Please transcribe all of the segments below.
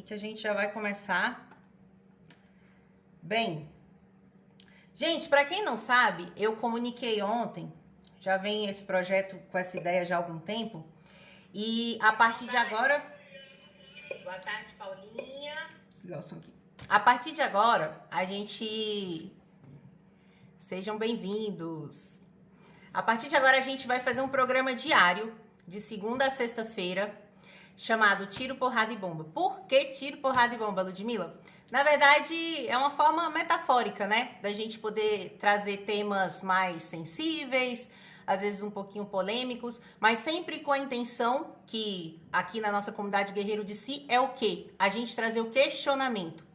aqui que a gente já vai começar. Bem, gente, para quem não sabe, eu comuniquei ontem, já vem esse projeto com essa ideia já há algum tempo, e a partir de agora... Boa tarde, Paulinha. Vou desligar o som aqui. A partir de agora, a gente... Sejam bem-vindos. A partir de agora, a gente vai fazer um programa diário, de segunda a sexta-feira, chamado Tiro, Porrada e Bomba. Por que Tiro, Porrada e Bomba, Ludmila? Na verdade, é uma forma metafórica, né? Da gente poder trazer temas mais sensíveis, às vezes um pouquinho polêmicos, mas sempre com a intenção que aqui na nossa comunidade Guerreiro de Si é o quê? A gente trazer o questionamento.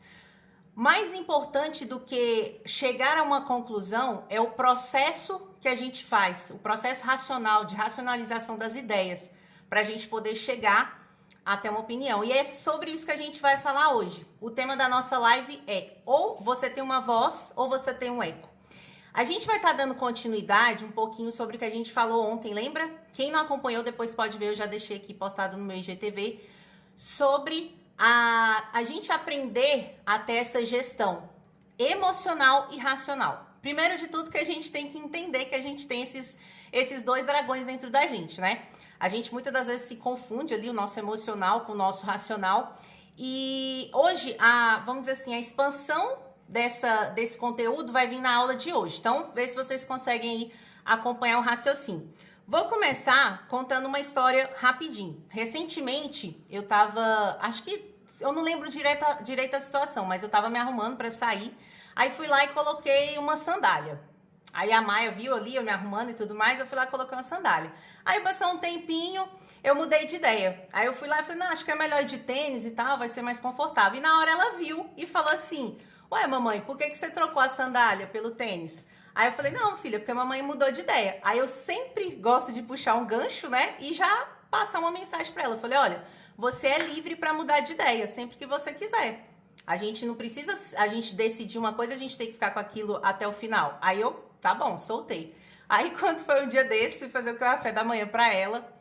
Mais importante do que chegar a uma conclusão é o processo que a gente faz, o processo racional, de racionalização das ideias, para a gente poder chegar até uma opinião. E é sobre isso que a gente vai falar hoje. O tema da nossa live é: ou você tem uma voz ou você tem um eco. A gente vai estar dando continuidade um pouquinho sobre o que a gente falou ontem, lembra? Quem não acompanhou depois pode ver, eu já deixei aqui postado no meu IGTV, sobre a gente aprender a ter essa gestão emocional e racional. Primeiro de tudo, que a gente tem que entender que a gente tem esses dois dragões dentro da gente, né? A gente muitas das vezes se confunde ali o nosso emocional com o nosso racional. E hoje, vamos dizer assim, a expansão desse conteúdo vai vir na aula de hoje. Então, vê se vocês conseguem aí acompanhar o raciocínio. Vou começar contando uma história rapidinho. Recentemente, eu tava, acho que, eu não lembro direito a situação, mas eu tava me arrumando para sair. Aí fui lá e coloquei uma sandália. Aí a Maia viu ali, eu me arrumando e tudo mais, eu fui lá e coloquei uma sandália. Aí passou um tempinho, eu mudei de ideia. Aí eu fui lá e falei, não, acho que é melhor ir de tênis e tal, vai ser mais confortável. E na hora ela viu e falou assim, ué, mamãe, por que você trocou a sandália pelo tênis? Aí eu falei, não, filha, porque a mamãe mudou de ideia. Aí eu sempre gosto de puxar um gancho, né, e já passar uma mensagem pra ela. Eu falei, olha, você é livre pra mudar de ideia, sempre que você quiser. A gente não precisa, a gente decidir uma coisa, a gente tem que ficar com aquilo até o final. Aí eu, tá bom, soltei. Aí quando foi um dia desse, fui fazer o café da manhã pra ela.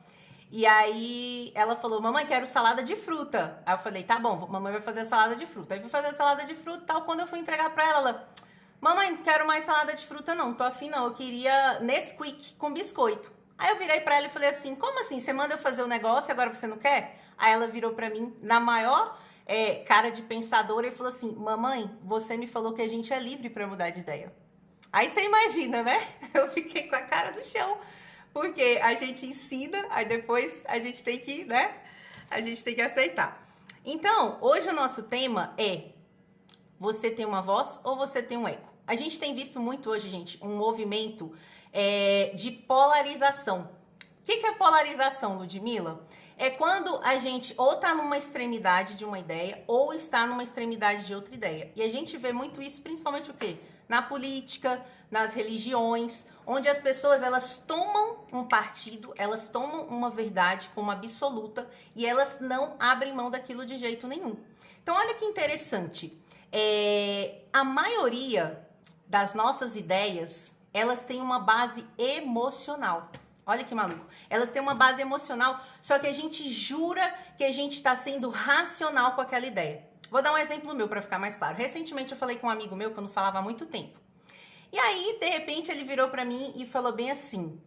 E aí ela falou, mamãe, quero salada de fruta. Aí eu falei, tá bom, mamãe vai fazer salada de fruta. Aí fui fazer salada de fruta e tal. Quando eu fui entregar pra ela, mamãe, não quero mais salada de fruta não, tô afim não. Eu queria Nesquik com biscoito. Aí eu virei pra ela e falei assim, como assim? Você manda eu fazer o negócio e agora você não quer? Aí ela virou pra mim na maior cara de pensadora e falou assim, mamãe, você me falou que a gente é livre pra mudar de ideia. Aí você imagina, né? Eu fiquei com a cara no chão, porque a gente ensina, aí depois a gente tem que, né? A gente tem que aceitar. Então, hoje o nosso tema é: você tem uma voz ou você tem um eco? A gente tem visto muito hoje, gente, um movimento de polarização. O que é polarização, Ludmila? É quando a gente ou está numa extremidade de uma ideia ou está numa extremidade de outra ideia. E a gente vê muito isso, principalmente o quê? Na política, nas religiões, onde as pessoas elas tomam um partido, elas tomam uma verdade como absoluta e elas não abrem mão daquilo de jeito nenhum. Então, olha que interessante. A maioria das nossas ideias, elas têm uma base emocional. Olha que maluco. Elas têm uma base emocional, só que a gente jura que a gente está sendo racional com aquela ideia. Vou dar um exemplo meu para ficar mais claro. Recentemente eu falei com um amigo meu que eu não falava há muito tempo. E aí, de repente, ele virou para mim e falou bem assim.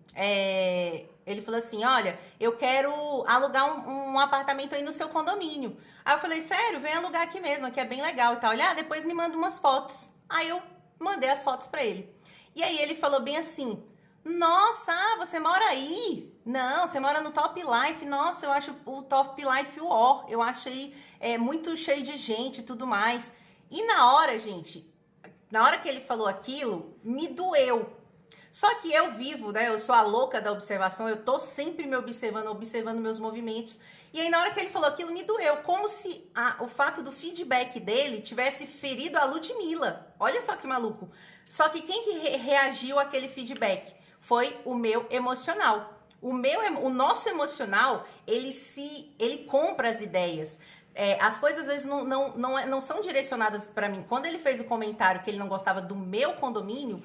Ele falou assim, olha, eu quero alugar um apartamento aí no seu condomínio. Aí eu falei, sério? Vem alugar aqui mesmo, aqui é bem legal e tal. Ele, depois me manda umas fotos. Aí eu mandei as fotos para ele. E aí ele falou bem assim, nossa, você mora aí? Não, você mora no Top Life. Nossa, eu acho o Top Life ó. Eu acho aí muito cheio de gente e tudo mais. E na hora, gente, na hora que ele falou aquilo, me doeu. Só que eu vivo, né? Eu sou a louca da observação. Eu tô sempre me observando meus movimentos. E aí na hora que ele falou aquilo, me doeu. Como se o fato do feedback dele tivesse ferido a Ludmila. Olha só que maluco. Só que quem que reagiu àquele feedback? Foi o meu emocional. O nosso emocional, ele compra as ideias. As coisas às vezes não são direcionadas para mim. Quando ele fez o comentário que ele não gostava do meu condomínio,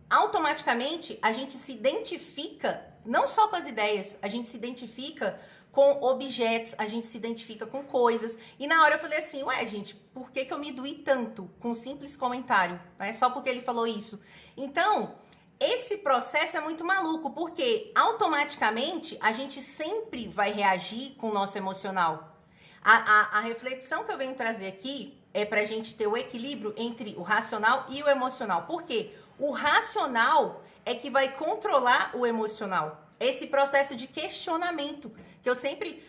automaticamente a gente se identifica não só com as ideias, a gente se identifica com objetos, a gente se identifica com coisas. E na hora eu falei assim, ué, gente, por que eu me doí tanto com um simples comentário? Né? Só porque ele falou isso. Então, esse processo é muito maluco, porque automaticamente a gente sempre vai reagir com o nosso emocional. A reflexão que eu venho trazer aqui é pra gente ter o equilíbrio entre o racional e o emocional. Por quê? O racional é que vai controlar o emocional. Esse processo de questionamento que eu sempre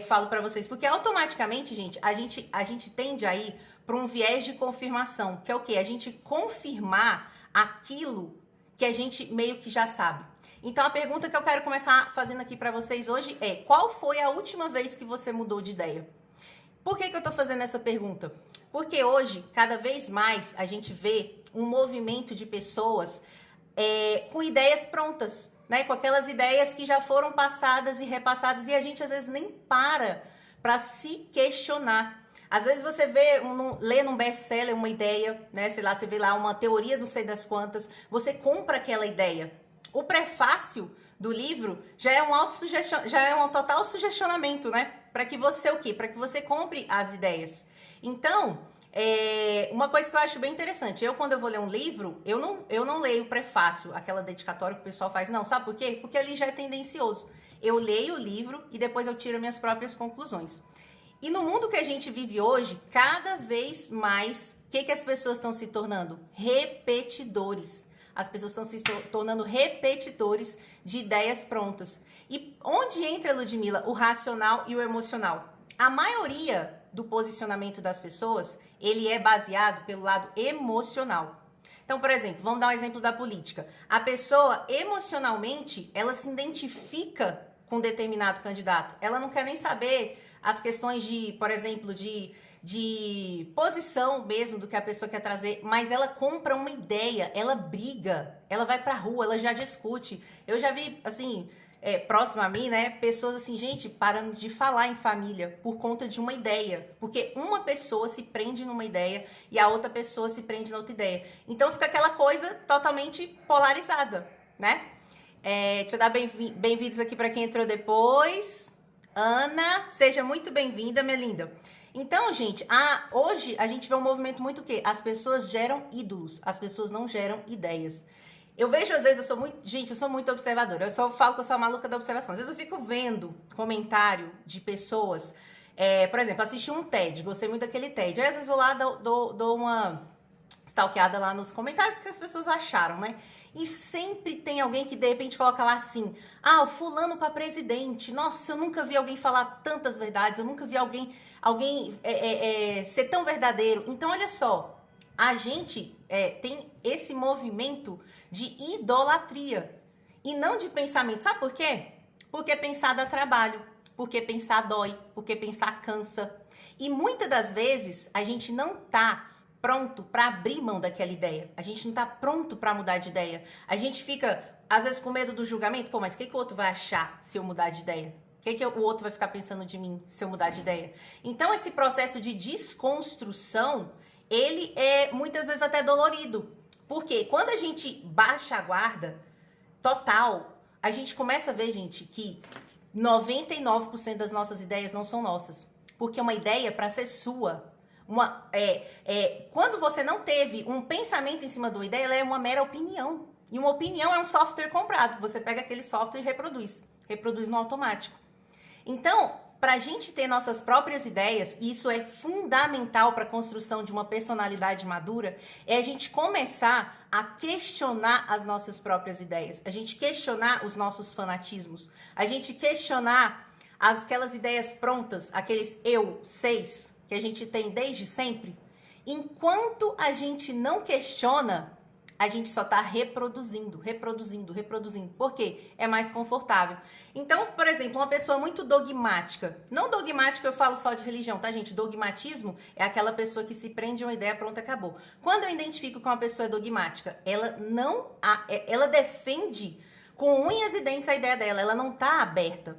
falo para vocês, porque automaticamente, gente, a gente tende a ir para um viés de confirmação, que é o quê? A gente confirmar aquilo que a gente meio que já sabe. Então, a pergunta que eu quero começar fazendo aqui para vocês hoje é: qual foi a última vez que você mudou de ideia? Por que eu tô fazendo essa pergunta? Porque hoje, cada vez mais, a gente vê um movimento de pessoas com ideias prontas, né? Com aquelas ideias que já foram passadas e repassadas, e a gente às vezes nem para se questionar. Às vezes você lê num best-seller uma ideia, né? Sei lá, você vê lá uma teoria não sei das quantas, você compra aquela ideia. O prefácio do livro já é um total sugestionamento, né? Para que você o quê? Para que você compre as ideias. Então, uma coisa que eu acho bem interessante, quando eu vou ler um livro, eu não leio o prefácio, aquela dedicatória que o pessoal faz, não, sabe por quê? Porque ali já é tendencioso. Eu leio o livro e depois eu tiro minhas próprias conclusões. E no mundo que a gente vive hoje, cada vez mais, o que as pessoas estão se tornando? Repetidores. As pessoas estão se tornando repetidores de ideias prontas. E onde entra, Ludmila, o racional e o emocional? A maioria do posicionamento das pessoas, ele é baseado pelo lado emocional. Então, por exemplo, vamos dar um exemplo da política. A pessoa, emocionalmente, ela se identifica com determinado candidato. Ela não quer nem saber as questões de, por exemplo, de posição mesmo do que a pessoa quer trazer, mas ela compra uma ideia, ela briga, ela vai pra rua, ela já discute. Eu já vi, assim, próximo a mim, né, pessoas assim, gente, parando de falar em família por conta de uma ideia, porque uma pessoa se prende numa ideia e a outra pessoa se prende na outra ideia. Então fica aquela coisa totalmente polarizada, né? Deixa eu dar bem-vindos aqui para quem entrou depois. Ana, seja muito bem-vinda, minha linda. Então, gente, hoje a gente vê um movimento muito o quê? As pessoas geram ídolos, as pessoas não geram ideias. Eu vejo, às vezes, eu sou muito observadora, eu só falo que eu sou a maluca da observação. Às vezes eu fico vendo comentário de pessoas, por exemplo, assisti um TED, gostei muito daquele TED. Aí, às vezes, vou lá, dou uma stalkeada lá nos comentários que as pessoas acharam, né? E sempre tem alguém que de repente coloca lá assim: o fulano para presidente. Nossa, eu nunca vi alguém falar tantas verdades, eu nunca vi alguém ser tão verdadeiro. Então, olha só, a gente tem esse movimento de idolatria e não de pensamento. Sabe por quê? Porque pensar dá trabalho, porque pensar dói, porque pensar cansa. E muitas das vezes a gente não tá pronto para abrir mão daquela ideia. A gente não tá pronto para mudar de ideia. A gente fica, às vezes, com medo do julgamento. Pô, mas o que o outro vai achar se eu mudar de ideia? O que o outro vai ficar pensando de mim se eu mudar de ideia? Então, esse processo de desconstrução, ele é muitas vezes até dolorido. Porque quando a gente baixa a guarda total, a gente começa a ver, gente, que 99% das nossas ideias não são nossas. Porque uma ideia, para ser sua, quando você não teve um pensamento em cima de uma ideia, ela é uma mera opinião. E uma opinião é um software comprado. Você pega aquele software e reproduz no automático. Então, para a gente ter nossas próprias ideias, e isso é fundamental para a construção de uma personalidade madura, é a gente começar a questionar as nossas próprias ideias, a gente questionar os nossos fanatismos, a gente questionar aquelas ideias prontas, aqueles eu, seis, que a gente tem desde sempre. Enquanto a gente não questiona, a gente só está reproduzindo. Por quê? É mais confortável. Então, por exemplo, uma pessoa muito dogmática. Não dogmática eu falo só de religião, tá, gente? Dogmatismo é aquela pessoa que se prende a uma ideia, pronto, acabou. Quando eu identifico que uma pessoa é dogmática, ela defende com unhas e dentes a ideia dela, ela não está aberta.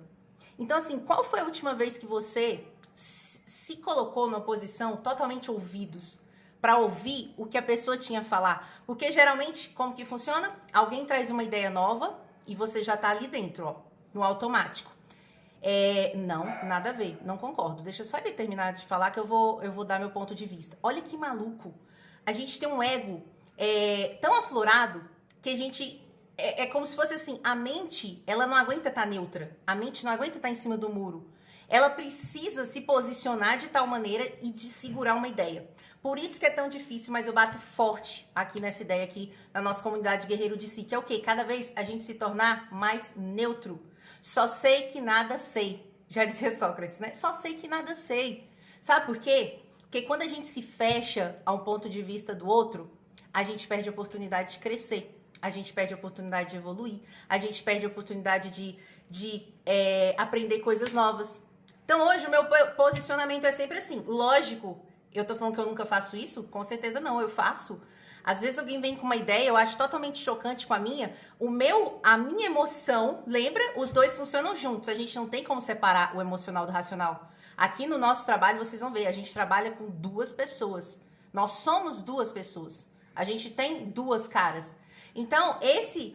Então, assim, qual foi a última vez que você se colocou numa posição totalmente ouvidos para ouvir o que a pessoa tinha a falar? Porque geralmente, como que funciona? Alguém traz uma ideia nova e você já tá ali dentro, ó, no automático. Não, nada a ver, não concordo. Deixa eu só ele terminar de falar que eu vou dar meu ponto de vista. Olha que maluco. A gente tem um ego tão aflorado que a gente... É como se fosse assim, a mente, ela não aguenta estar neutra. A mente não aguenta estar em cima do muro. Ela precisa se posicionar de tal maneira e de segurar uma ideia. Por isso que é tão difícil, mas eu bato forte aqui nessa ideia aqui na nossa comunidade Guerreiro de Si, que é o quê? Cada vez a gente se tornar mais neutro. Só sei que nada sei. Já dizia Sócrates, né? Só sei que nada sei. Sabe por quê? Porque quando a gente se fecha a um ponto de vista do outro, a gente perde a oportunidade de crescer. A gente perde a oportunidade de evoluir. A gente perde a oportunidade de aprender coisas novas. Então hoje o meu posicionamento é sempre assim. Lógico, eu tô falando que eu nunca faço isso? Com certeza não, eu faço. Às vezes alguém vem com uma ideia, eu acho totalmente chocante com a minha. A minha emoção, lembra? Os dois funcionam juntos. A gente não tem como separar o emocional do racional. Aqui no nosso trabalho, vocês vão ver, a gente trabalha com duas pessoas. Nós somos duas pessoas. A gente tem duas caras. Então, esse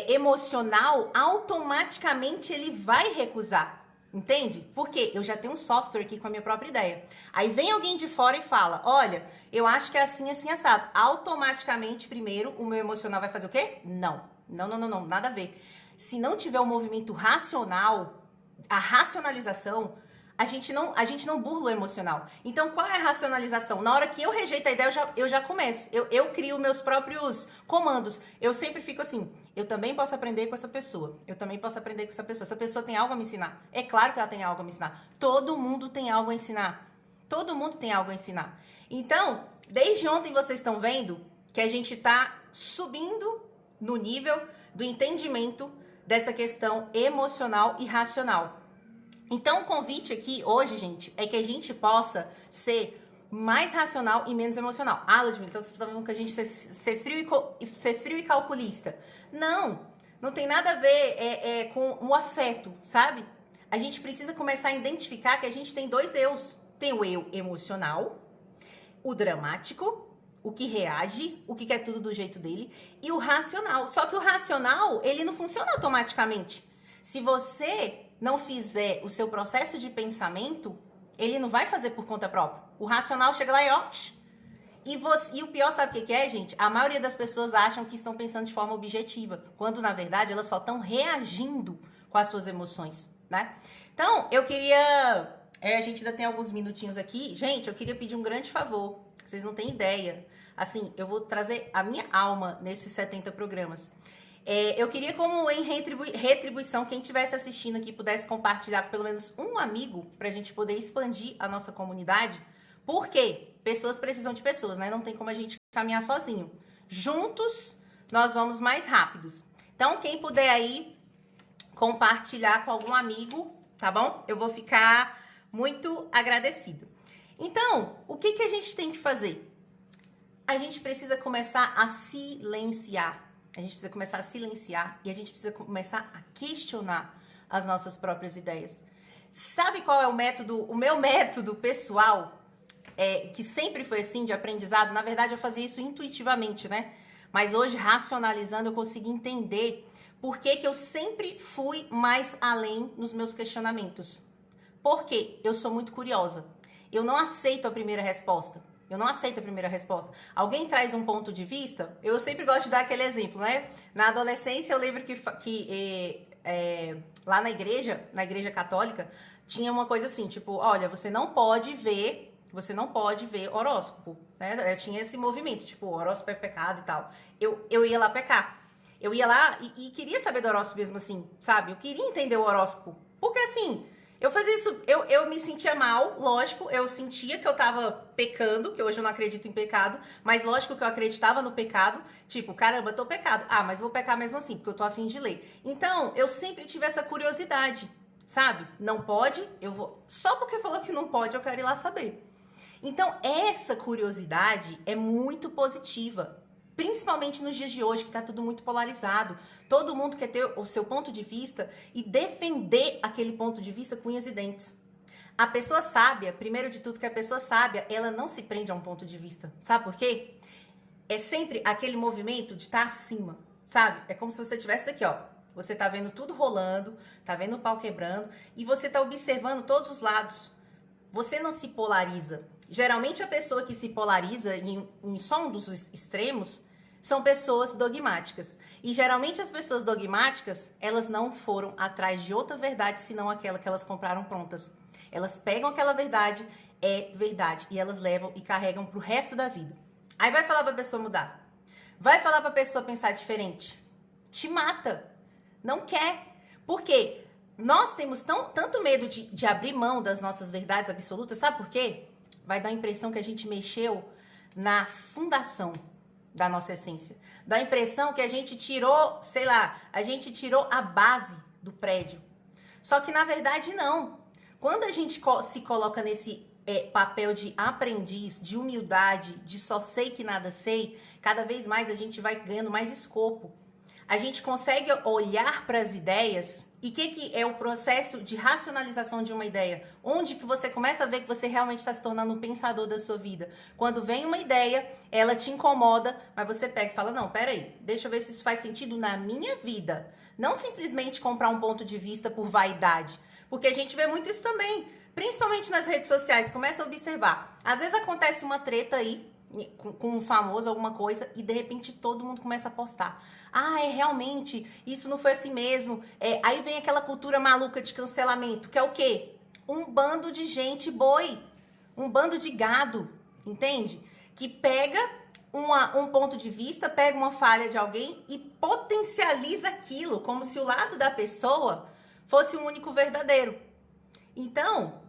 emocional, automaticamente ele vai recusar. Entende? Porque eu já tenho um software aqui com a minha própria ideia. Aí vem alguém de fora e fala, olha, eu acho que é assim, assim, assado. Automaticamente, primeiro, o meu emocional vai fazer o quê? Não. Não, não, não, não, nada a ver. Se não tiver um movimento racional, a racionalização, a gente não burla o emocional. Então, qual é a racionalização? Na hora que eu rejeito a ideia, eu já começo. Eu crio meus próprios comandos. Eu sempre fico assim, eu também posso aprender com essa pessoa. Eu também posso aprender com essa pessoa. Essa pessoa tem algo a me ensinar. É claro que ela tem algo a me ensinar. Todo mundo tem algo a ensinar. Todo mundo tem algo a ensinar. Então, desde ontem vocês estão vendo que a gente está subindo no nível do entendimento dessa questão emocional e racional. Então, o convite aqui hoje, gente, é que a gente possa ser mais racional e menos emocional. Ah, Ludmilla, então você está falando que a gente ser frio e calculista. Não, não tem nada a ver com o afeto, sabe? A gente precisa começar a identificar que a gente tem dois eus. Tem o eu emocional, o dramático, o que reage, o que quer tudo do jeito dele, e o racional. Só que o racional, ele não funciona automaticamente. Se você não fizer o seu processo de pensamento, ele não vai fazer por conta própria. O racional chega lá e ó... E o pior, sabe o que é, gente? A maioria das pessoas acham que estão pensando de forma objetiva, quando, na verdade, elas só estão reagindo com as suas emoções, né? Então, eu queria... a gente ainda tem alguns minutinhos aqui. Gente, eu queria pedir um grande favor. Vocês não têm ideia. Assim, eu vou trazer a minha alma nesses 70 programas. Eu queria, como em retribuição, quem estivesse assistindo aqui pudesse compartilhar com pelo menos um amigo para a gente poder expandir a nossa comunidade. Por quê? Pessoas precisam de pessoas, né? Não tem como a gente caminhar sozinho. Juntos, nós vamos mais rápidos. Então, quem puder aí compartilhar com algum amigo, tá bom? Eu vou ficar muito agradecida. Então, o que a gente tem que fazer? A gente precisa começar a silenciar. A gente precisa começar a silenciar e a gente precisa começar a questionar as nossas próprias ideias. Sabe qual é o método? O meu método pessoal, que sempre foi assim de aprendizado. Na verdade, eu fazia isso intuitivamente, né? Mas hoje, racionalizando, eu consegui entender por que eu sempre fui mais além nos meus questionamentos. Por quê? Eu sou muito curiosa. Eu não aceito a primeira resposta. Eu não aceito a primeira resposta. Alguém traz um ponto de vista, eu sempre gosto de dar aquele exemplo, né? Na adolescência, eu lembro que lá na igreja católica, tinha uma coisa assim, tipo, olha, você não pode ver horóscopo, né? Eu tinha esse movimento, tipo, horóscopo é pecado e tal. Eu ia lá pecar. Eu ia lá e queria saber do horóscopo mesmo assim, sabe? Eu queria entender o horóscopo. Porque assim... Eu fazia isso, eu me sentia mal, lógico, eu sentia que eu tava pecando, que hoje eu não acredito em pecado, mas lógico que eu acreditava no pecado, tipo, caramba, eu tô pecado. Ah, mas vou pecar mesmo assim, porque eu tô a fim de ler. Então, eu sempre tive essa curiosidade, sabe? Não pode, eu vou... Só porque falou que não pode, eu quero ir lá saber. Então, essa curiosidade é muito positiva. Principalmente nos dias de hoje, que tá tudo muito polarizado. Todo mundo quer ter o seu ponto de vista e defender aquele ponto de vista com unhas e dentes. A pessoa sábia, primeiro de tudo que a pessoa sábia, ela não se prende a um ponto de vista. Sabe por quê? É sempre aquele movimento de estar acima, sabe? É como se você estivesse daqui, ó. você tá vendo tudo rolando, tá vendo o pau quebrando e você tá observando todos os lados. Você não se polariza. Geralmente a pessoa que se polariza em só um dos extremos são pessoas dogmáticas. E geralmente as pessoas dogmáticas, elas não foram atrás de outra verdade senão aquela que elas compraram prontas. Elas pegam aquela verdade, é verdade, e elas levam e carregam pro resto da vida. Aí vai falar pra pessoa mudar. Vai falar pra pessoa pensar diferente. Te mata. Não quer. Por quê? Nós temos tanto medo de abrir mão das nossas verdades absolutas. Sabe por quê? Vai dar a impressão que a gente mexeu na fundação da nossa essência. Dá a impressão que a gente tirou, sei lá, a gente tirou a base do prédio. Só que na verdade não. Quando a gente se coloca nesse papel de aprendiz, de humildade, de só sei que nada sei, cada vez mais a gente vai ganhando mais escopo. A gente consegue olhar para as ideias e o que é o processo de racionalização de uma ideia? Onde que você começa a ver que você realmente está se tornando um pensador da sua vida? Quando vem uma ideia, ela te incomoda, mas você pega e fala, não, peraí, deixa eu ver se isso faz sentido na minha vida. Não simplesmente comprar um ponto de vista por vaidade. Porque a gente vê muito isso também, principalmente nas redes sociais. Começa a observar. Às vezes acontece uma treta aí, com um famoso, alguma coisa, e de repente todo mundo começa a postar. Ah, realmente, isso não foi assim mesmo. Aí vem aquela cultura maluca de cancelamento, que é o quê? Um bando de gente boi, um bando de gado, entende? Que pega um ponto de vista, pega uma falha de alguém e potencializa aquilo, como se o lado da pessoa fosse o único verdadeiro. Então,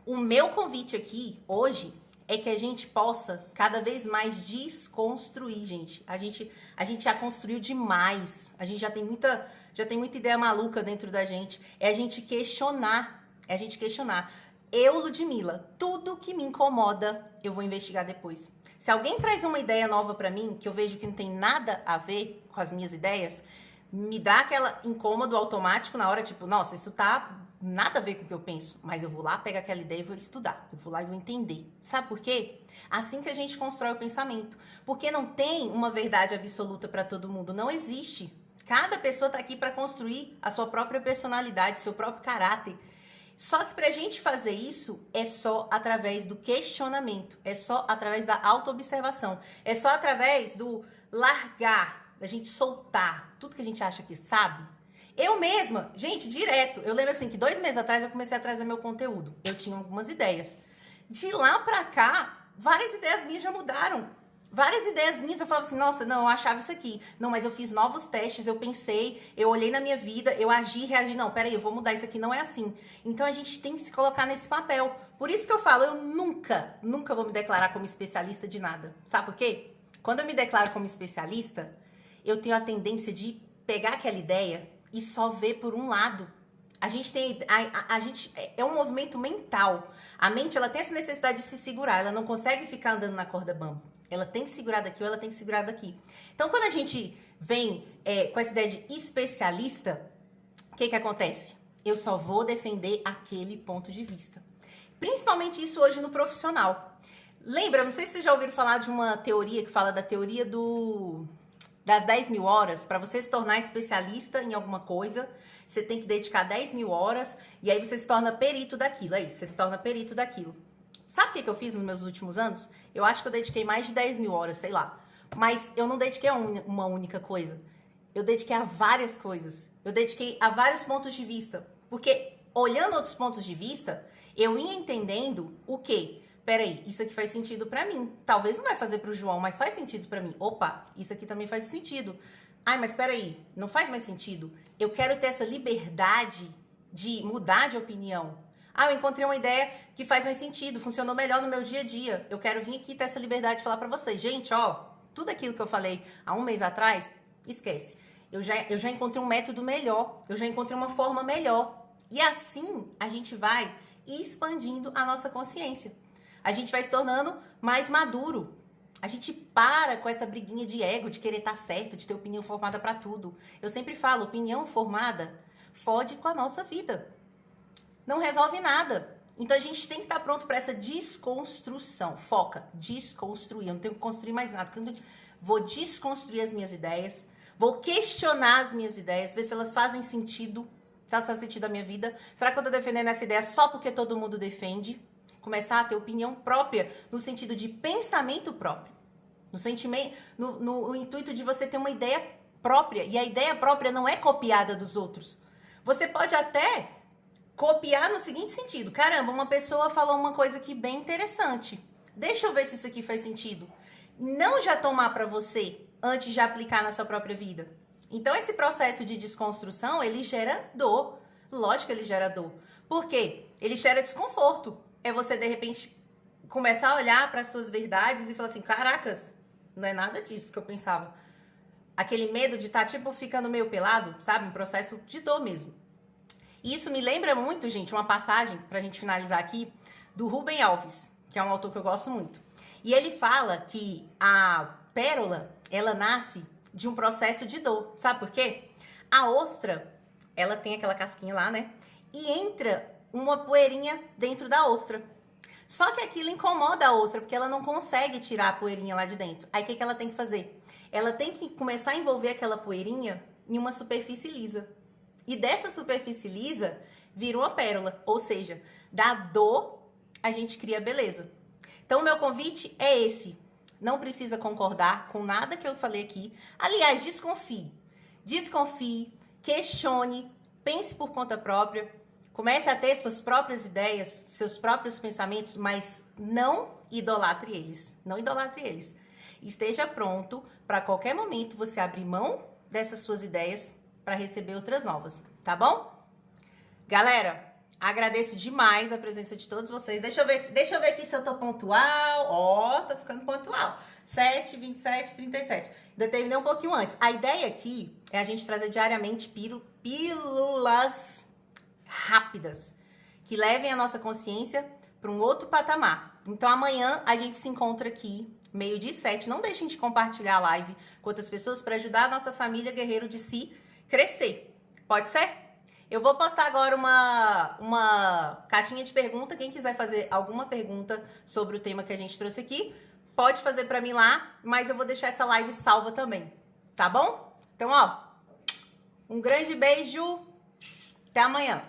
o meu convite aqui, hoje, é que a gente possa cada vez mais desconstruir, gente. A gente já construiu demais. A gente já tem muita ideia maluca dentro da gente. É a gente questionar. Eu, Ludmilla, tudo que me incomoda, eu vou investigar depois. Se alguém traz uma ideia nova pra mim, que eu vejo que não tem nada a ver com as minhas ideias, me dá aquela incômodo automático na hora, tipo, nossa, isso tá nada a ver com o que eu penso, mas eu vou lá, pego aquela ideia e vou estudar. Eu vou lá e vou entender. Sabe por quê? Assim que a gente constrói o pensamento. Porque não tem uma verdade absoluta para todo mundo. Não existe. Cada pessoa tá aqui para construir a sua própria personalidade, seu próprio caráter. Só que pra gente fazer isso é só através do questionamento, é só através da autoobservação, é só através do largar, da gente soltar tudo que a gente acha que sabe. Eu mesma, gente, direto, eu lembro assim que 2 meses atrás eu comecei a trazer meu conteúdo. Eu tinha algumas ideias. De lá pra cá, várias ideias minhas já mudaram. Várias ideias minhas, eu falava assim, nossa, não, eu achava isso aqui. Não, mas eu fiz novos testes, eu pensei, eu olhei na minha vida, eu agi, reagi. Não, peraí, eu vou mudar isso aqui, não é assim. Então a gente tem que se colocar nesse papel. Por isso que eu falo, eu nunca vou me declarar como especialista de nada. Sabe por quê? Quando eu me declaro como especialista, eu tenho a tendência de pegar aquela ideia e só ver por um lado. A gente tem, a gente é um movimento mental. A mente, ela tem essa necessidade de se segurar, ela não consegue ficar andando na corda bamba. Ela tem que segurar daqui ou ela tem que segurar daqui. Então, quando a gente vem com essa ideia de especialista, o que acontece? Eu só vou defender aquele ponto de vista. Principalmente isso hoje no profissional. Lembra, não sei se vocês já ouviram falar de uma teoria que fala da teoria das 10.000 horas. Para você se tornar especialista em alguma coisa, você tem que dedicar 10.000 horas e aí você se torna perito daquilo. É isso, você se torna perito daquilo. Sabe o que eu fiz nos meus últimos anos? Eu acho que eu dediquei mais de 10.000 horas, sei lá. Mas eu não dediquei a uma única coisa. Eu dediquei a várias coisas. Eu dediquei a vários pontos de vista. Porque olhando outros pontos de vista, eu ia entendendo o quê? Peraí, isso aqui faz sentido pra mim. Talvez não vai fazer pro João, mas faz sentido pra mim. Opa, isso aqui também faz sentido. Ai, mas peraí, não faz mais sentido. Eu quero ter essa liberdade de mudar de opinião. Ah, eu encontrei uma ideia que faz mais sentido, funcionou melhor no meu dia a dia. Eu quero vir aqui ter essa liberdade de falar pra vocês. Gente, ó, tudo aquilo que eu falei há um mês atrás, esquece. Eu já encontrei um método melhor, eu já encontrei uma forma melhor. E assim a gente vai expandindo a nossa consciência. A gente vai se tornando mais maduro. A gente para com essa briguinha de ego, de querer estar certo, de ter opinião formada pra tudo. Eu sempre falo, opinião formada fode com a nossa vida. Não resolve nada. Então a gente tem que estar pronto para essa desconstrução. Foca, desconstruir. Eu não tenho que construir mais nada. Vou desconstruir as minhas ideias, Vou questionar as minhas ideias, ver se elas fazem sentido, se elas fazem sentido na minha vida. Será que eu tô defendendo essa ideia só porque todo mundo defende? Começar a ter opinião própria, no sentido de pensamento próprio. No sentimento, no intuito de você ter uma ideia própria. E a ideia própria não é copiada dos outros. Você pode até copiar no seguinte sentido. Caramba, uma pessoa falou uma coisa aqui bem interessante. Deixa eu ver se isso aqui faz sentido. Não já tomar para você antes de aplicar na sua própria vida. Então, esse processo de desconstrução, ele gera dor. Lógico que ele gera dor. Por quê? Ele gera desconforto. É você, de repente, começar a olhar para as suas verdades e falar assim, caracas, não é nada disso que eu pensava. Aquele medo de estar, tipo, ficando meio pelado, sabe? Um processo de dor mesmo. E isso me lembra muito, gente, uma passagem, pra gente finalizar aqui, do Rubem Alves, que é um autor que eu gosto muito. E ele fala que a pérola, ela nasce de um processo de dor. Sabe por quê? A ostra, ela tem aquela casquinha lá, né? E entra uma poeirinha dentro da ostra. Só que aquilo incomoda a ostra, porque ela não consegue tirar a poeirinha lá de dentro. Aí o que ela tem que fazer? Ela tem que começar a envolver aquela poeirinha em uma superfície lisa. E dessa superfície lisa vira uma pérola. Ou seja, da dor a gente cria beleza. Então o meu convite é esse. Não precisa concordar com nada que eu falei aqui. Aliás, desconfie. Desconfie, questione, pense por conta própria. Comece a ter suas próprias ideias, seus próprios pensamentos, mas não idolatre eles. Não idolatre eles. Esteja pronto para qualquer momento você abrir mão dessas suas ideias para receber outras novas, tá bom? Galera, agradeço demais a presença de todos vocês. Deixa eu ver aqui se eu tô pontual. Ó, tô ficando pontual. 7, 27, 37. Ainda terminei um pouquinho antes. A ideia aqui é a gente trazer diariamente pílulas rápidas que levem a nossa consciência para um outro patamar. Então amanhã a gente se encontra aqui, 12h07. Não deixem de compartilhar a live com outras pessoas para ajudar a nossa família Guerreiro de Si crescer. Pode ser? Eu vou postar agora uma caixinha de pergunta. Quem quiser fazer alguma pergunta sobre o tema que a gente trouxe aqui, pode fazer para mim lá, mas eu vou deixar essa live salva também, tá bom? Então, ó, um grande beijo, até amanhã.